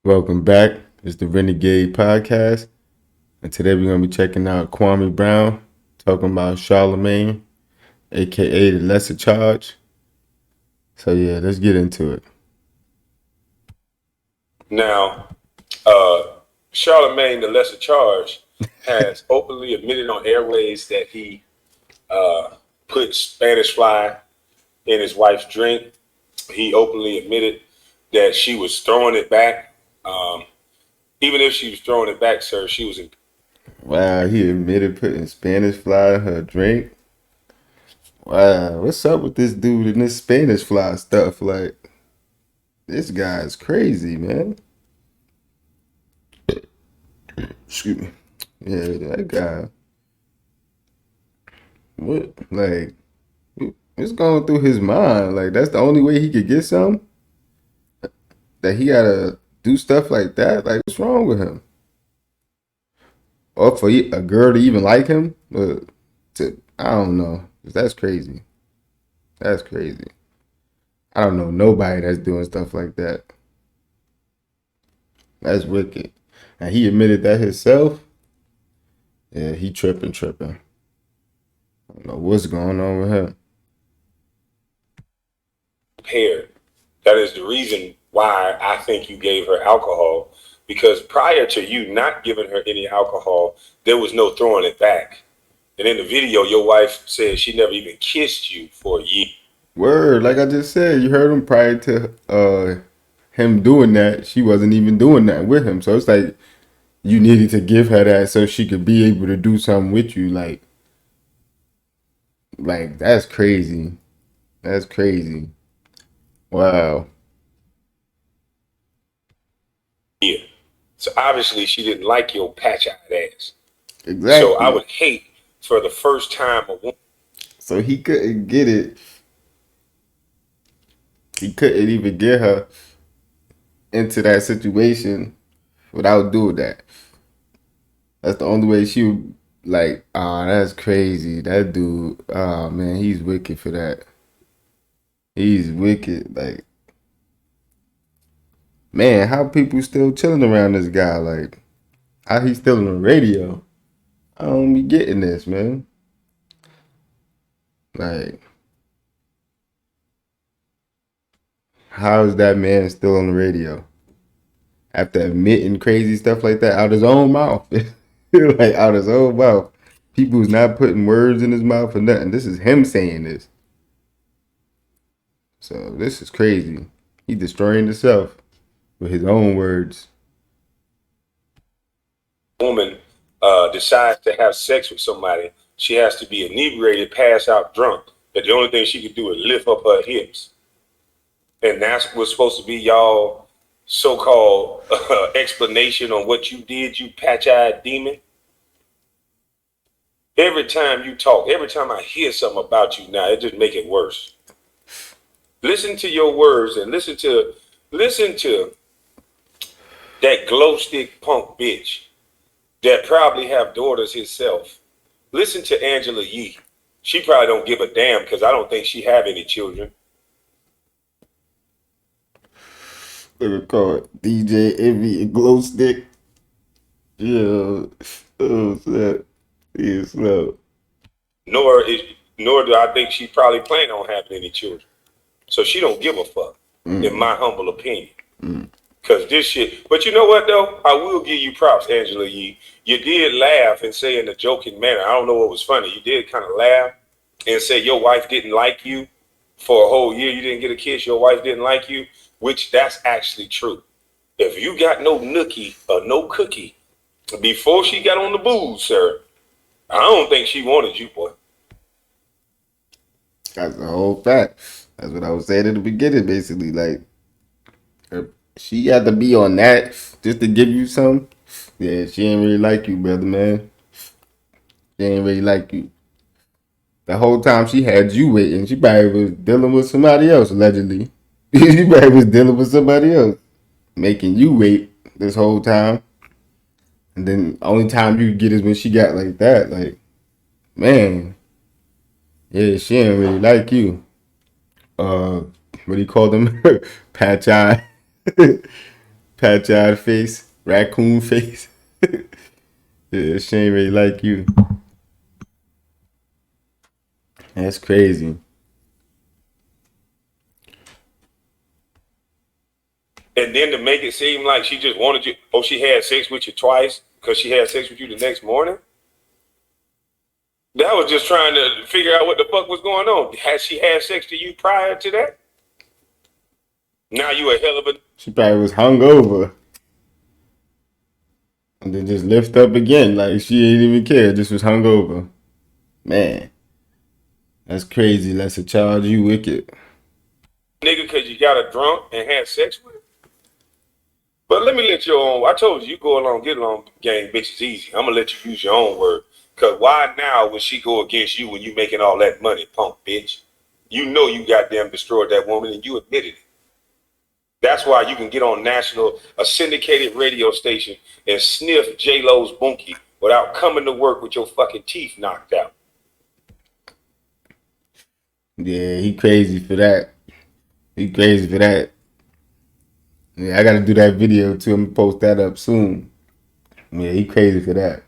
Welcome back. It's the Renegade Podcast. And today we're going to be checking out Kwame Brown, talking about Charlamagne, aka the lesser charge. So yeah, let's get into it. Now, Charlamagne, the lesser charge, has openly admitted on airways that he put Spanish fly in his wife's drink. He openly admitted that she was throwing it back. Even if she was throwing it back, sir, she was in. Wow, he admitted putting Spanish fly in her drink. Wow, what's up with this dude and this Spanish fly stuff? Like, this guy's crazy, man. Excuse me. Yeah, that guy. What, like, what's going through his mind? Like, that's the only way he could get some? That he gotta do stuff like that? Like, what's wrong with him? Or for a girl to even like him? I don't know. That's crazy. That's crazy. I don't know nobody that's doing stuff like that. That's wicked. And he admitted that himself. Yeah, he tripping. I don't know what's going on with him. Paired. That is the reason why I think you gave her alcohol, because prior to you not giving her any alcohol, there was no throwing it back. And in the video, your wife said she never even kissed you for a year. Word, like I just said, you heard him prior to him doing that. She wasn't even doing that with him. So it's like you needed to give her that so she could be able to do something with you. Like that's crazy. That's crazy. Wow. Yeah. So obviously she didn't like your patch-eyed ass. So I Exactly. would hate for the first time a woman. So he couldn't get it. He couldn't even get her into that situation without doing that. That's the only way she would like, that's crazy. That dude, oh man, he's wicked for that. He's wicked. Like, man, how people still chilling around this guy? Like, how he's still on the radio? I don't be getting this, man. Like, how is that man still on the radio after admitting crazy stuff like that out his own mouth? Like out his own mouth. People's not putting words in his mouth or nothing. This is him saying this. So this is crazy. He destroying himself with his own words. Woman decides to have sex with somebody, she has to be inebriated, pass out drunk. But the only thing she could do is lift up her hips. And that's what's supposed to be y'all so-called explanation on what you did, you patch-eyed demon. Every time you talk, every time I hear something about you now, it just make it worse. Listen to your words and listen to that glow stick punk bitch that probably have daughters herself. Listen to Angela Yee. She probably don't give a damn because I don't think she have any children. They would call it DJ Envy and Glow Stick. Yeah. Oh, snap. Yeah, snap. Nor do I think she probably planning on having any children. So she don't give a fuck, in my humble opinion. Cause this shit, but you know what though? I will give you props, Angela Yee. You did laugh and say in a joking manner. I don't know what was funny. You did kind of laugh and say your wife didn't like you for a whole year. You didn't get a kiss. Your wife didn't like you, which that's actually true. If you got no nookie or no cookie before she got on the booze, sir, I don't think she wanted you, boy. That's the whole fact. That's what I was saying in the beginning, basically. Like, she had to be on that just to give you some. Yeah, she ain't really like you, brother, man. She ain't really like you. The whole time she had you waiting, she probably was dealing with somebody else, allegedly. She probably was dealing with somebody else, making you wait this whole time. And then only time you get is when she got like that. Like, man, yeah, she ain't really like you. What do you call them? Patch eye. Patch out face, raccoon face. Yeah, she ain't really like you. That's crazy. And then to make it seem like she just wanted you, oh, she had sex with you twice because she had sex with you the next morning. That was just trying to figure out what the fuck was going on. Had she had sex to you prior to that? Now you a hell of a. She probably was hungover. And then just lift up again. Like she didn't even care. Just was hungover. Man. That's crazy. That's a child. You wicked. Nigga because you got a drunk and had sex with her? But let me let you on. I told you go along, get along game, bitch, is easy. I'm gonna let you use your own word. Cause why now would she go against you when you making all that money, punk bitch? You know you goddamn destroyed that woman and you admitted it. That's why you can get on a syndicated radio station and sniff J-Lo's bunkie without coming to work with your fucking teeth knocked out. Yeah, he crazy for that. He crazy for that. Yeah, I gotta do that video too. I'm gonna post that up soon. Yeah, he crazy for that.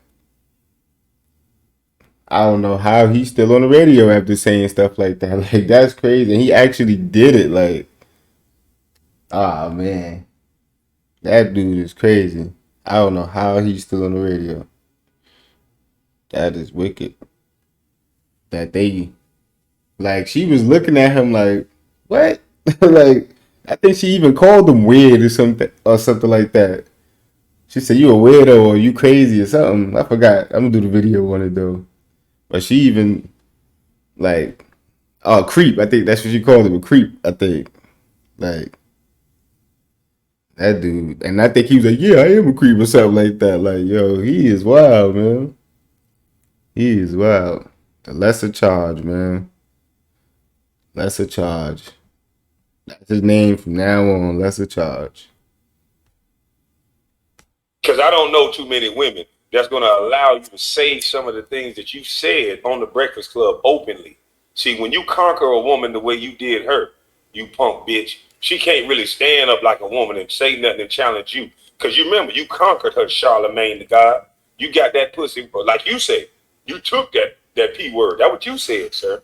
I don't know how he's still on the radio after saying stuff like that. Like that's crazy. And he actually did it. Like, oh man, that dude is crazy. I don't know how he's still on the radio. That is wicked. That they like she was looking at him like, what? Like I think she even called him weird or something like that. She said you a weirdo or you crazy or something. I forgot. I'm gonna do the video on it though. But she even like creep. I think that's what she called him, a creep. I think like that dude, and I think he was like, yeah, I am a creep or something like that. Like yo, he is wild, man. He is wild. The lesser charge, man. Lesser charge. That's his name from now on. Lesser charge. Because I don't know too many women that's going to allow you to say some of the things that you said on the Breakfast Club openly. See, when you conquer a woman the way you did her, you punk bitch, she can't really stand up like a woman and say nothing and challenge you. Because you remember, you conquered her, Charlamagne the God. You got that pussy, like you said. You took that P word. That's what you said, sir.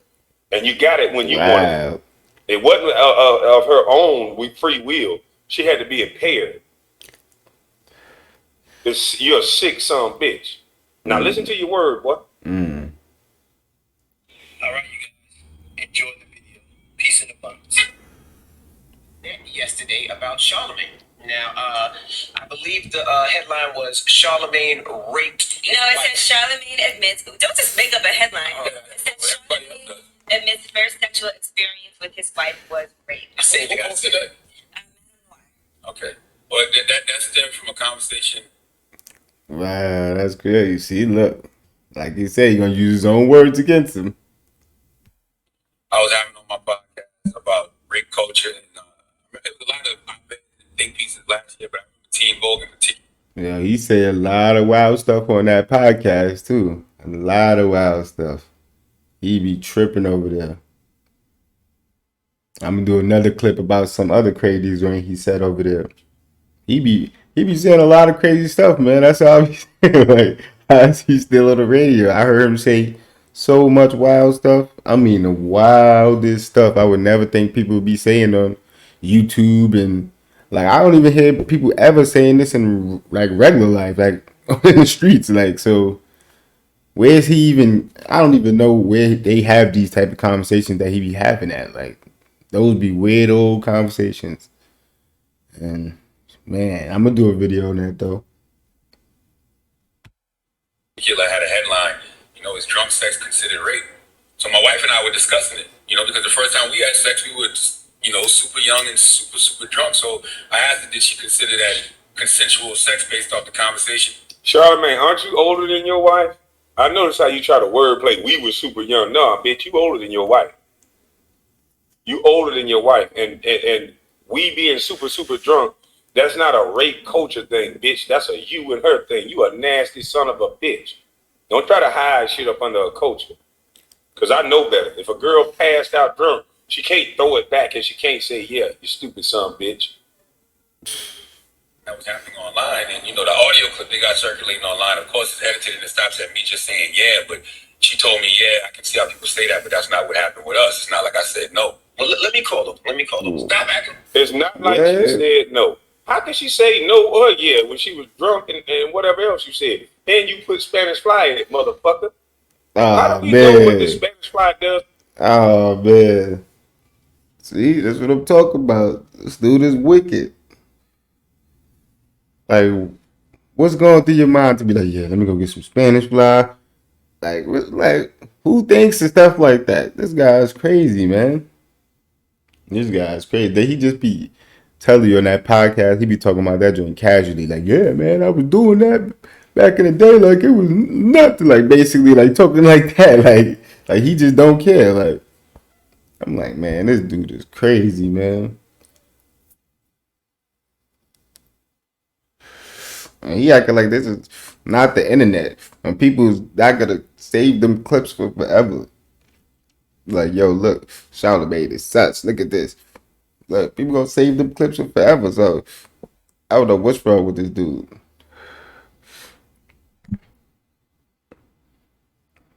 And you got it when you wanted it. It wasn't of her own free will. She had to be impaired. You're a sick son of a bitch. Now listen to your word, boy. All right, you guys. Enjoy the video. Peace in the buns. Yesterday about Charlamagne. Now, I believe the headline was Charlamagne raped. No, it says Charlamagne admits. Don't just make up a headline. It says Charlamagne admits first sexual experience with his wife was rape. I say you guys that. Okay. Well, that stemmed from a conversation. Wow, that's good. You see, look, like you said, you're gonna use his own words against him. I was having on my podcast about rape culture, and there was a lot of think pieces last year, but I remember Teen Vogue in particular. Yeah, he said a lot of wild stuff on that podcast too. A lot of wild stuff. He be tripping over there. I'm gonna do another clip about some other crazy thing he said over there. He be saying a lot of crazy stuff, man. That's how I be saying. Like, how is he still on the radio? I heard him say so much wild stuff. I mean, the wildest stuff I would never think people would be saying on YouTube. And like, I don't even hear people ever saying this in like regular life, like in the streets. Like, so where's he even? I don't even know where they have these type of conversations that he be having at. Like, those be weird old conversations. And man, I'm gonna do a video on that though. Killer had a headline, is drunk sex considered rape? So my wife and I were discussing it, because the first time we had sex, we were, super young and super, super drunk. So I asked her, did she consider that consensual sex based off the conversation? Charlamagne, aren't you older than your wife? I noticed how you try to wordplay. We were super young. No, bitch, you older than your wife. You older than your wife. And we being super, super drunk, that's not a rape culture thing, bitch. That's a you and her thing. You a nasty son of a bitch. Don't try to hide shit up under a culture. Because I know better. If a girl passed out drunk, she can't throw it back and she can't say, yeah, you stupid son of a bitch. that was happening online, and the audio clip they got circulating online, of course, is edited and it stops at me just saying yeah, but she told me, yeah, I can see how people say that, but that's not what happened with us. It's not like I said no. Well, let me call them. Let me call them. Stop acting. It's not like she said no. How can she say no or yeah when she was drunk and whatever else you said? And you put Spanish fly in it, motherfucker. How do we know what the Spanish fly does? Oh man. See, that's what I'm talking about. This dude is wicked. Like, what's going through your mind to be like, yeah, let me go get some Spanish fly? Like, who thinks of stuff like that? This guy is crazy, man. This guy is crazy. He just be telling you on that podcast, he be talking about that joint casually. Like, yeah, man, I was doing that back in the day. Like, it was nothing. Like, basically, like, talking like that. Like he just don't care. Like, I'm like, man, this dude is crazy, man. And he acting like this is not the internet. And people's not gonna save them clips for forever. Like, yo, look, Charlamagne is such. Look at this. Look, people gonna save them clips for forever. So I don't know what's wrong with this dude.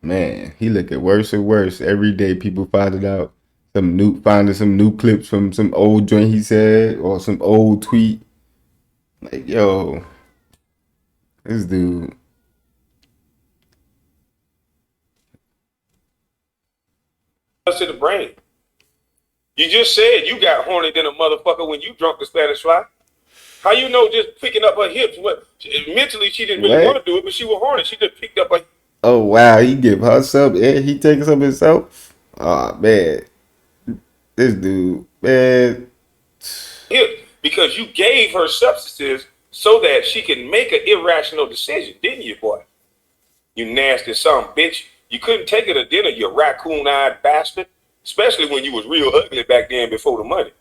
Man, he looking worse and worse every day. People finding out finding some new clips from some old joint he said or some old tweet. Like, yo, this dude. To the brain. You just said you got horny than a motherfucker when you drunk the Spanish fly. How you know just picking up her hips? Mentally she didn't really want to do it, but she was horny. She just picked up her. Oh wow, he give her some and he takes some himself. Oh man, this dude, man. Hips, because you gave her substances so that she can make an irrational decision, didn't you, boy? You nasty son of a bitch. You couldn't take her to dinner, you raccoon-eyed bastard. Especially when you was real ugly back then before the money.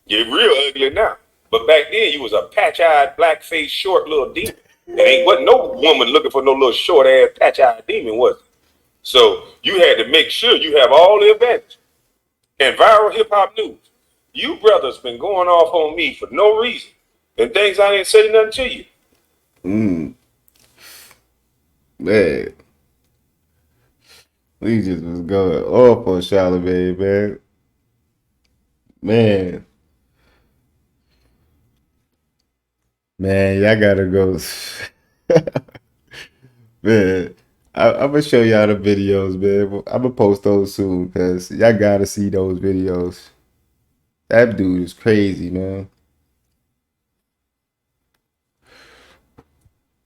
You're real ugly now. But back then you was a patch-eyed, black-faced, short little demon. It wasn't no woman looking for no little short-ass, patch-eyed demon, was it? So you had to make sure you have all the advantage. And viral hip-hop news. You brothers been going off on me for no reason. And things I didn't say nothing to you. Man. We just was going off on Charlamagne, man. Man, y'all gotta go. Man, I'm gonna show y'all the videos, man. I'm gonna post those soon because y'all gotta see those videos. That dude is crazy, man.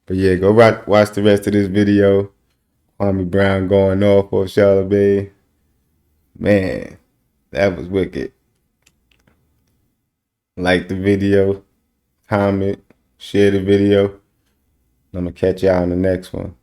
But yeah, go watch the rest of this video. Kwame Brown going off on Charlamagne. Man, that was wicked. Like the video, comment, share the video. I'm gonna catch y'all on the next one.